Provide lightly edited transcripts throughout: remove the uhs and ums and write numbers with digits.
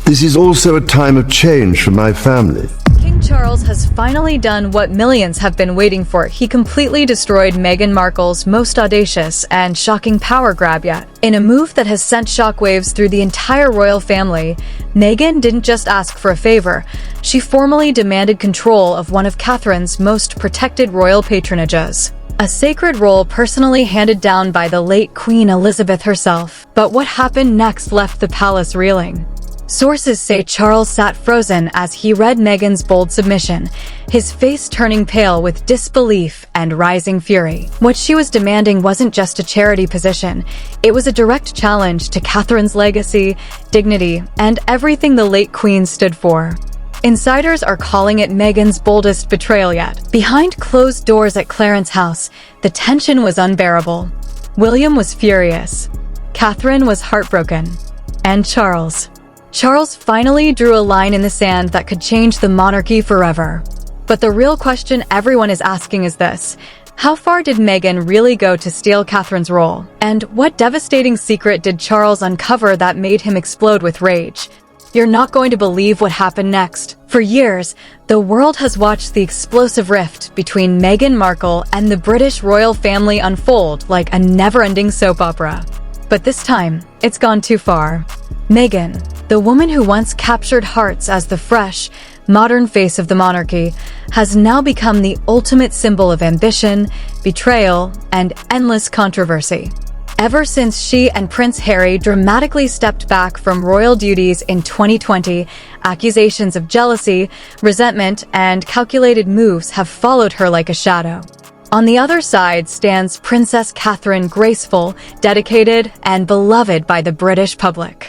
This is also a time of change for my family. King Charles has finally done what millions have been waiting for. He completely destroyed Meghan Markle's most audacious and shocking power grab yet. In a move that has sent shockwaves through the entire royal family, Meghan didn't just ask for a favor. She formally demanded control of one of Catherine's most protected royal patronages. A sacred role personally handed down by the late Queen Elizabeth herself. But what happened next left the palace reeling. Sources say Charles sat frozen as he read Meghan's bold submission, his face turning pale with disbelief and rising fury. What she was demanding wasn't just a charity position, it was a direct challenge to Catherine's legacy, dignity, and everything the late Queen stood for. Insiders are calling it Meghan's boldest betrayal yet. Behind closed doors at Clarence's house, the tension was unbearable. William was furious. Catherine was heartbroken. And Charles finally drew a line in the sand that could change the monarchy forever. But the real question everyone is asking is this: how far did Meghan really go to steal Catherine's role? And what devastating secret did Charles uncover that made him explode with rage? You're not going to believe what happened next. For years, the world has watched the explosive rift between Meghan Markle and the British royal family unfold like a never-ending soap opera. But this time, it's gone too far. Meghan, the woman who once captured hearts as the fresh, modern face of the monarchy, has now become the ultimate symbol of ambition, betrayal, and endless controversy. Ever since she and Prince Harry dramatically stepped back from royal duties in 2020, accusations of jealousy, resentment, and calculated moves have followed her like a shadow. On the other side stands Princess Catherine, graceful, dedicated, and beloved by the British public.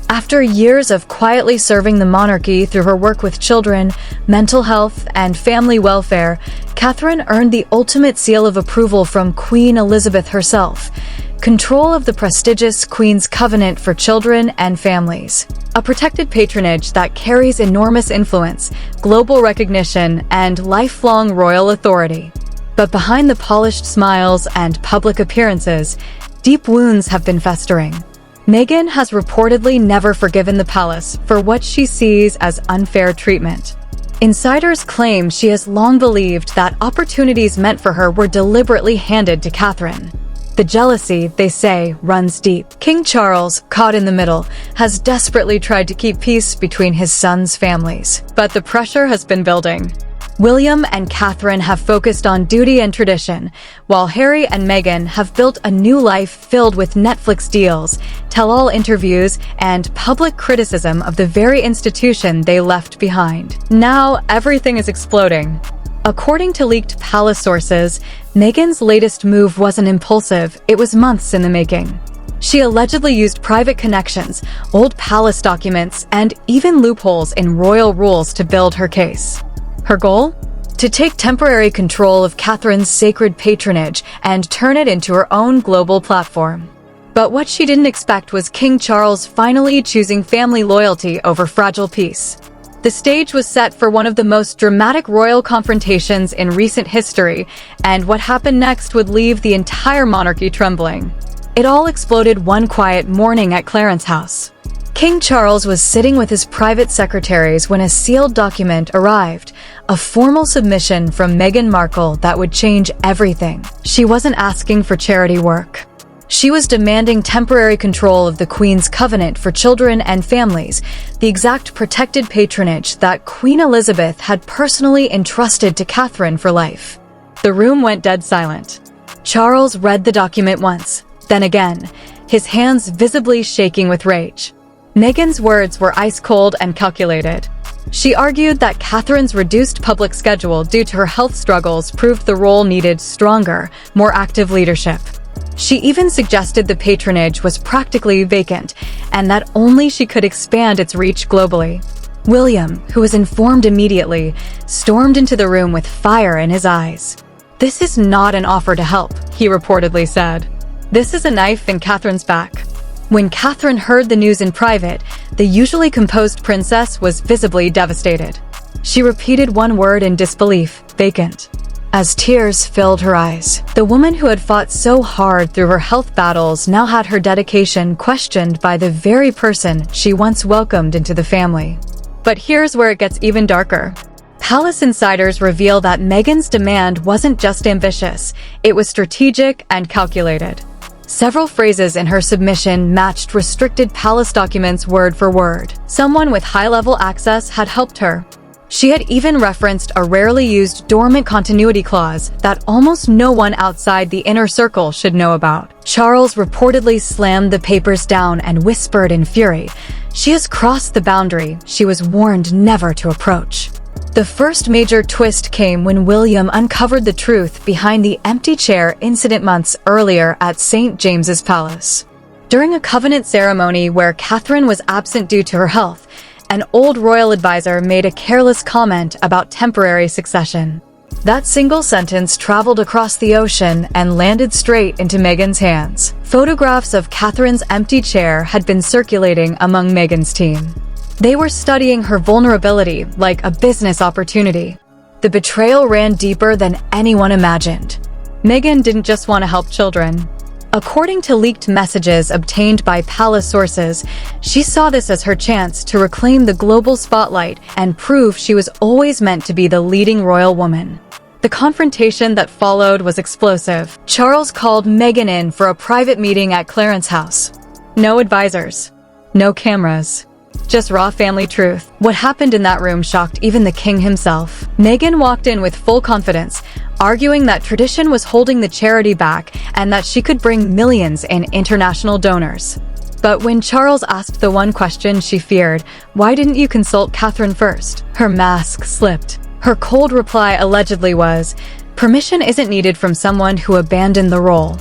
After years of quietly serving the monarchy through her work with children, mental health, and family welfare, Catherine earned the ultimate seal of approval from Queen Elizabeth herself: control of the prestigious Queen's Covenant for Children and Families, a protected patronage that carries enormous influence, global recognition, and lifelong royal authority. But behind the polished smiles and public appearances, deep wounds have been festering. Meghan has reportedly never forgiven the palace for what she sees as unfair treatment. Insiders claim she has long believed that opportunities meant for her were deliberately handed to Catherine. The jealousy, they say, runs deep. King Charles, caught in the middle, has desperately tried to keep peace between his sons' families. But the pressure has been building. William and Catherine have focused on duty and tradition, while Harry and Meghan have built a new life filled with Netflix deals, tell-all interviews, and public criticism of the very institution they left behind. Now, everything is exploding. According to leaked palace sources, Meghan's latest move wasn't impulsive, it was months in the making. She allegedly used private connections, old palace documents, and even loopholes in royal rules to build her case. Her goal? To take temporary control of Catherine's sacred patronage and turn it into her own global platform. But what she didn't expect was King Charles finally choosing family loyalty over fragile peace. The stage was set for one of the most dramatic royal confrontations in recent history, and what happened next would leave the entire monarchy trembling. It all exploded one quiet morning at Clarence's house. King Charles was sitting with his private secretaries when a sealed document arrived, a formal submission from Meghan Markle that would change everything. She wasn't asking for charity work. She was demanding temporary control of the Queen's Covenant for Children and Families, the exact protected patronage that Queen Elizabeth had personally entrusted to Catherine for life. The room went dead silent. Charles read the document once, then again, his hands visibly shaking with rage. Meghan's words were ice-cold and calculated. She argued that Catherine's reduced public schedule due to her health struggles proved the role needed stronger, more active leadership. She even suggested the patronage was practically vacant, and that only she could expand its reach globally. William, who was informed immediately, stormed into the room with fire in his eyes. "This is not an offer to help," he reportedly said. "This is a knife in Catherine's back." When Catherine heard the news in private, the usually composed princess was visibly devastated. She repeated one word in disbelief: vacant. as tears filled her eyes. The woman who had fought so hard through her health battles now had her dedication questioned by the very person she once welcomed into the family. But here's where it gets even darker. Palace insiders reveal that Meghan's demand wasn't just ambitious, it was strategic and calculated. Several phrases in her submission matched restricted palace documents word for word. Someone with high-level access had helped her. She had even referenced a rarely used dormant continuity clause that almost no one outside the inner circle should know about. Charles reportedly slammed the papers down and whispered in fury, "She has crossed the boundary she was warned never to approach." The first major twist came when William uncovered the truth behind the empty chair incident months earlier at St. James's Palace. During a covenant ceremony where Catherine was absent due to her health, an old royal advisor made a careless comment about temporary succession. That single sentence traveled across the ocean and landed straight into Meghan's hands. Photographs of Catherine's empty chair had been circulating among Meghan's team. They were studying her vulnerability like a business opportunity. The betrayal ran deeper than anyone imagined. Meghan didn't just want to help children. According to leaked messages obtained by palace sources, she saw this as her chance to reclaim the global spotlight and prove she was always meant to be the leading royal woman. The confrontation that followed was explosive. Charles called Meghan in for a private meeting at Clarence's house. No advisors. No cameras. Just raw family truth. What happened in that room shocked even the king himself. Meghan walked in with full confidence, arguing that tradition was holding the charity back and that she could bring millions in international donors. But when Charles asked the one question she feared, "Why didn't you consult Catherine first?" her mask slipped. Her cold reply allegedly was, "Permission isn't needed from someone who abandoned the role."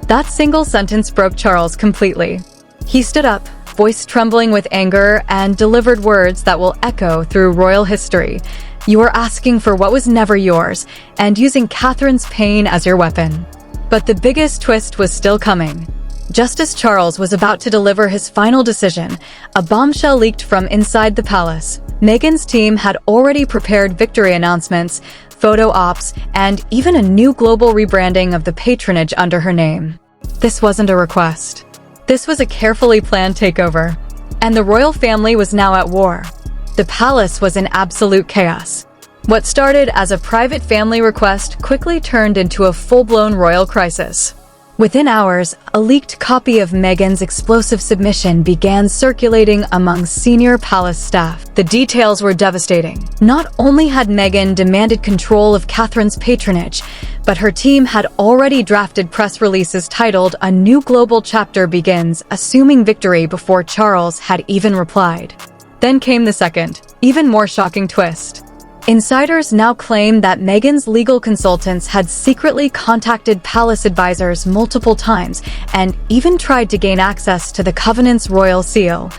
That single sentence broke Charles completely. He stood up, voice trembling with anger, and delivered words that will echo through royal history. "You are asking for what was never yours, and using Catherine's pain as your weapon." But the biggest twist was still coming. Just as Charles was about to deliver his final decision, a bombshell leaked from inside the palace. Meghan's team had already prepared victory announcements, photo ops, and even a new global rebranding of the patronage under her name. This wasn't a request. This was a carefully planned takeover, and the royal family was now at war. The palace was in absolute chaos. What started as a private family request quickly turned into a full-blown royal crisis. Within hours, a leaked copy of Meghan's explosive submission began circulating among senior palace staff. The details were devastating. Not only had Meghan demanded control of Catherine's patronage, but her team had already drafted press releases titled "A New Global Chapter Begins," assuming victory before Charles had even replied. Then came the second, even more shocking twist. Insiders now claim that Meghan's legal consultants had secretly contacted palace advisors multiple times and even tried to gain access to the Covenant's royal seal,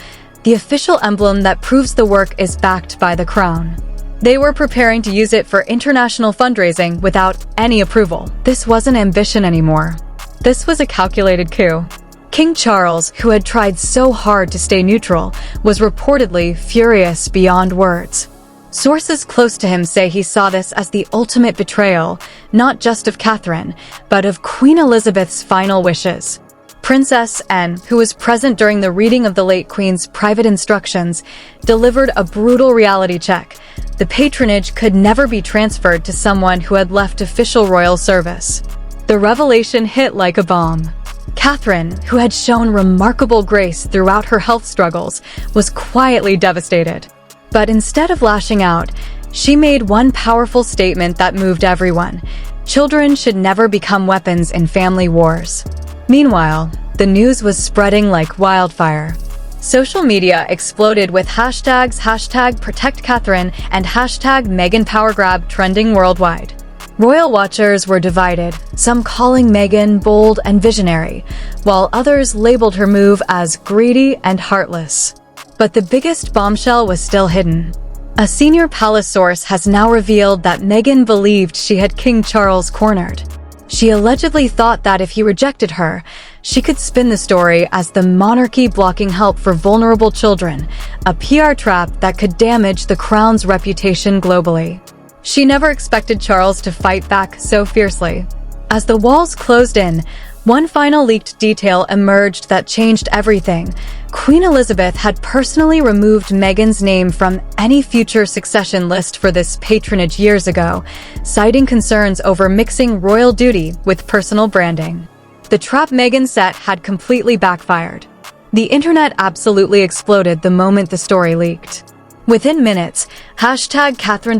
the official emblem that proves the work is backed by the crown. They were preparing to use it for international fundraising without any approval. This wasn't ambition anymore. This was a calculated coup. King Charles, who had tried so hard to stay neutral, was reportedly furious beyond words. Sources close to him say he saw this as the ultimate betrayal, not just of Catherine, but of Queen Elizabeth's final wishes. Princess Anne, who was present during the reading of the late Queen's private instructions, delivered a brutal reality check. The patronage could never be transferred to someone who had left official royal service. The revelation hit like a bomb. Catherine, who had shown remarkable grace throughout her health struggles, was quietly devastated. But instead of lashing out, she made one powerful statement that moved everyone. Children should never become weapons in family wars. Meanwhile, the news was spreading like wildfire. Social media exploded with hashtags #ProtectCatherine and #MeghanPowerGrab trending worldwide. Royal watchers were divided, some calling Meghan bold and visionary, while others labeled her move as greedy and heartless. But the biggest bombshell was still hidden. A senior palace source has now revealed that Meghan believed she had King Charles cornered. She allegedly thought that if he rejected her, she could spin the story as the monarchy blocking help for vulnerable children, a PR trap that could damage the crown's reputation globally. She never expected Charles to fight back so fiercely. As the walls closed in, one final leaked detail emerged that changed everything. Queen Elizabeth had personally removed Meghan's name from any future succession list for this patronage years ago, citing concerns over mixing royal duty with personal branding. The trap Meghan set had completely backfired. The internet absolutely exploded the moment the story leaked. Within minutes, #Catherine and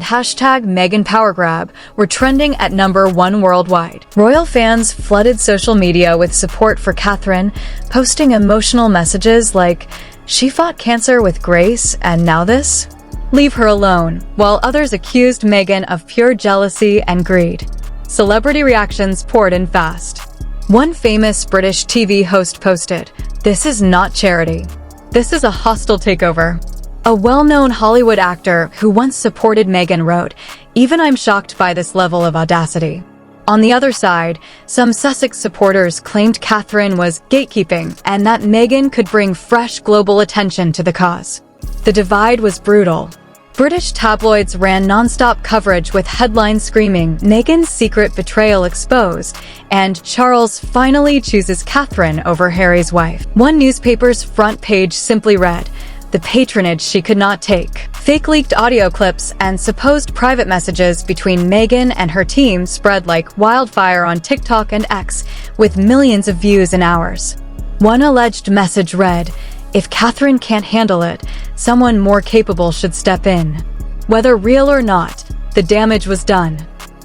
#MeghanPowerGrab were trending at #1 worldwide. Royal fans flooded social media with support for Catherine, posting emotional messages like, "She fought cancer with grace, and now this? Leave her alone," while others accused Meghan of pure jealousy and greed. Celebrity reactions poured in fast. One famous British TV host posted, "This is not charity. This is a hostile takeover." A well-known Hollywood actor who once supported Meghan wrote, "Even I'm shocked by this level of audacity." On the other side, some Sussex supporters claimed Catherine was gatekeeping and that Meghan could bring fresh global attention to the cause. The divide was brutal. British tabloids ran non-stop coverage with headlines screaming, "Meghan's secret betrayal exposed," and "Charles finally chooses Catherine over Harry's wife." One newspaper's front page simply read, "The patronage she could not take." Fake leaked audio clips and supposed private messages between Meghan and her team spread like wildfire on TikTok and X, with millions of views in hours. One alleged message read, "If Catherine can't handle it, someone more capable should step in." Whether real or not, the damage was done.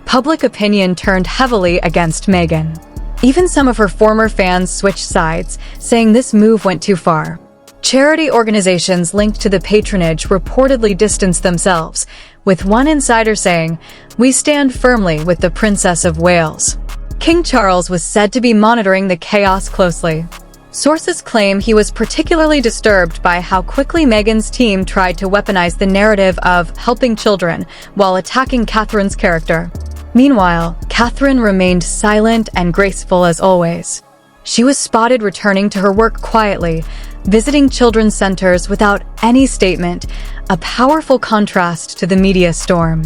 Public opinion turned heavily against Meghan. Even some of her former fans switched sides, saying this move went too far. Charity organizations linked to the patronage reportedly distanced themselves, with one insider saying, "We stand firmly with the Princess of Wales." King Charles was said to be monitoring the chaos closely. Sources claim he was particularly disturbed by how quickly Meghan's team tried to weaponize the narrative of helping children while attacking Catherine's character. Meanwhile, Catherine remained silent and graceful as always. She was spotted returning to her work quietly, visiting children's centers without any statement, a powerful contrast to the media storm.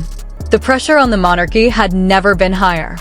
The pressure on the monarchy had never been higher.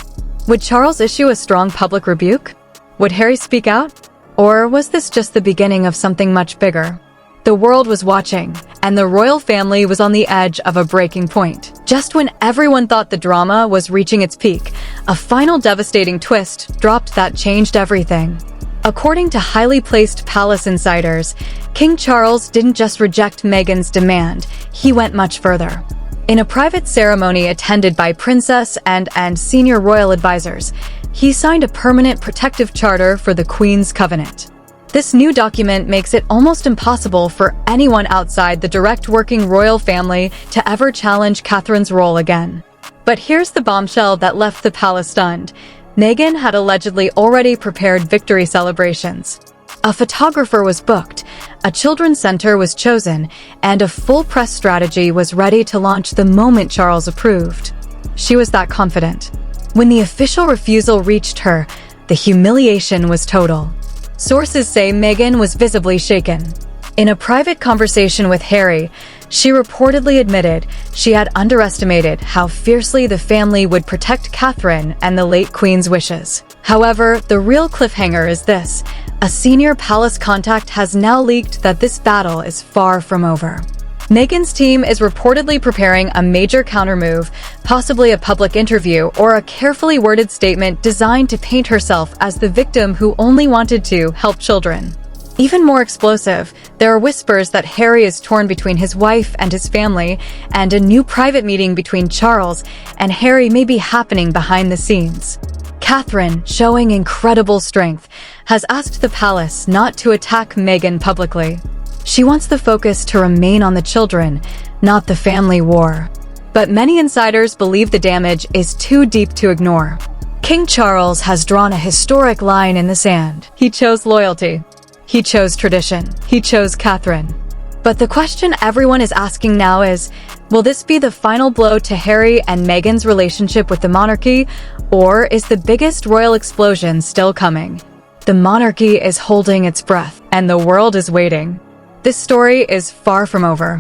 Would Charles issue a strong public rebuke? Would Harry speak out? Or was this just the beginning of something much bigger? The world was watching, and the royal family was on the edge of a breaking point. Just when everyone thought the drama was reaching its peak, a final devastating twist dropped that changed everything. According to highly placed palace insiders, King Charles didn't just reject Meghan's demand, he went much further. In a private ceremony attended by princess and senior royal advisors, he signed a permanent protective charter for the Queen's Covenant. This new document makes it almost impossible for anyone outside the direct working royal family to ever challenge Catherine's role again. But here's the bombshell that left the palace stunned. Meghan had allegedly already prepared victory celebrations. A photographer was booked, a children's center was chosen, and a full press strategy was ready to launch the moment Charles approved. She was that confident. When the official refusal reached her, the humiliation was total. Sources say Meghan was visibly shaken. In a private conversation with Harry, she reportedly admitted she had underestimated how fiercely the family would protect Catherine and the late Queen's wishes. However, the real cliffhanger is this. A senior palace contact has now leaked that this battle is far from over. Meghan's team is reportedly preparing a major countermove, possibly a public interview or a carefully worded statement designed to paint herself as the victim who only wanted to help children. Even more explosive, there are whispers that Harry is torn between his wife and his family, and a new private meeting between Charles and Harry may be happening behind the scenes. Catherine, showing incredible strength, has asked the palace not to attack Meghan publicly. She wants the focus to remain on the children, not the family war. But many insiders believe the damage is too deep to ignore. King Charles has drawn a historic line in the sand. He chose loyalty. He chose tradition. He chose Catherine. But the question everyone is asking now is, will this be the final blow to Harry and Meghan's relationship with the monarchy, or is the biggest royal explosion still coming? The monarchy is holding its breath, and the world is waiting. This story is far from over.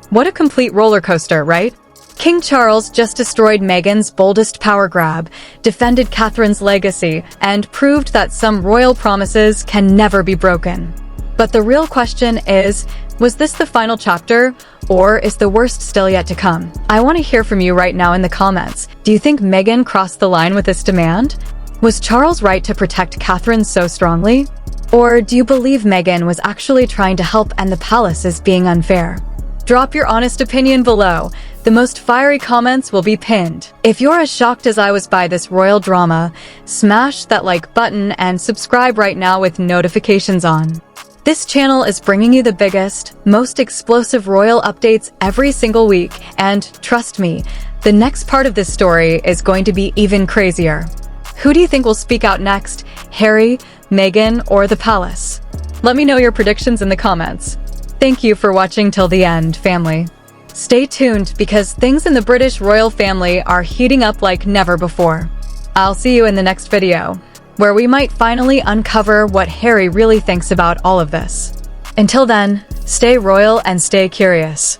What a complete roller coaster, right? King Charles just destroyed Meghan's boldest power grab, defended Catherine's legacy, and proved that some royal promises can never be broken. But the real question is, was this the final chapter, or is the worst still yet to come? I want to hear from you right now in the comments. Do you think Meghan crossed the line with this demand? Was Charles right to protect Catherine so strongly? Or do you believe Meghan was actually trying to help and the palace is being unfair? Drop your honest opinion below. The most fiery comments will be pinned. If you're as shocked as I was by this royal drama, smash that like button and subscribe right now with notifications on. This channel is bringing you the biggest, most explosive royal updates every single week, and trust me, the next part of this story is going to be even crazier. Who do you think will speak out next? Harry, Meghan, or the palace? Let me know your predictions in the comments. Thank you for watching till the end, family. Stay tuned because things in the British royal family are heating up like never before. I'll see you in the next video, where we might finally uncover what Harry really thinks about all of this. Until then, stay royal and stay curious.